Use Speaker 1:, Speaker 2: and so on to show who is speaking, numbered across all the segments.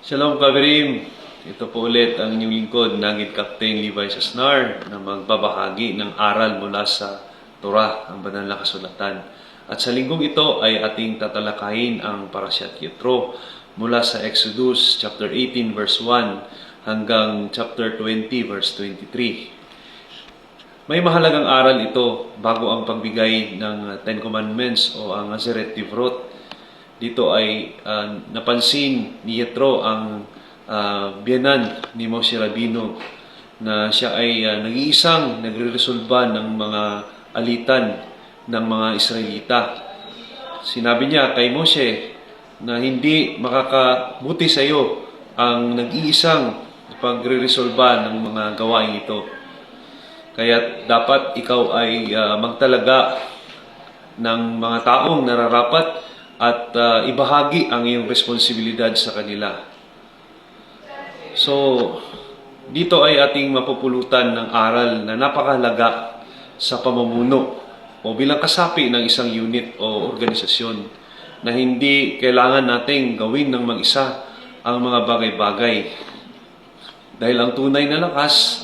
Speaker 1: Shalom Kabirim! Ito po ulit ang inyong lingkod, Nagid Captain Levi Sasnar, na magbabahagi ng aral mula sa Torah, ang banal na kasulatan. At sa linggong ito ay ating tatalakayin ang Parasyat Yetro mula sa Exodus chapter 18 verse 1 hanggang chapter 20 verse 23. May mahalagang aral ito bago ang pagbigay ng Ten Commandments o ang Aseret Divrot. Dito ay napansin ni Yetro ang biyenan ni Moshe Rabbeinu na siya ay nag-iisang nagre-resolba ng mga alitan ng mga Israelita. Sinabi niya kay Moshe na hindi makakabuti sa iyo ang nag-iisang pagre-resolba ng mga gawain ito. Kaya dapat ikaw ay magtalaga ng mga taong nararapat at ibahagi ang iyong responsibilidad sa kanila. So, dito ay ating mapupulutan ng aral na napakahalaga sa pamumuno o bilang kasapi ng isang unit o organisasyon na hindi kailangan nating gawin ng mag-isa ang mga bagay-bagay. Dahil ang tunay na lakas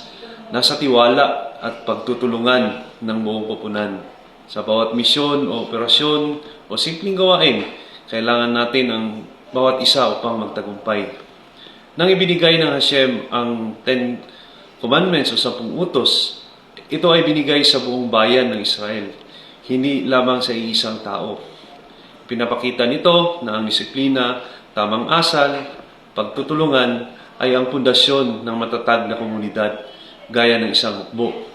Speaker 1: nasa tiwala at pagtutulungan ng buong koponan. Sa bawat misyon o operasyon o simpleng gawain, kailangan natin ang bawat isa upang magtagumpay. Nang ibinigay ng Hashem ang 10 Commandments o 10 utos, ito ay binigay sa buong bayan ng Israel, hindi lamang sa iisang tao. Pinapakita nito na ang disiplina, tamang asal, pagtutulungan ay ang pundasyon ng matatag na komunidad gaya ng isang hukbo.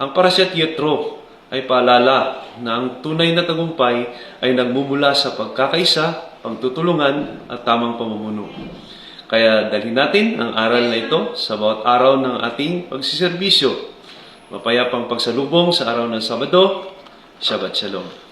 Speaker 1: Ang Parasyat Yetro ay paalala na ang tunay na tagumpay ay nagmumula sa pagkakaisa, pagtutulungan at tamang pamumuno. Kaya dalhin natin ang aral na ito sa bawat araw ng ating pagsiservisyo. Mapayapang pagsalubong sa araw ng Sabado. Shabbat Shalom.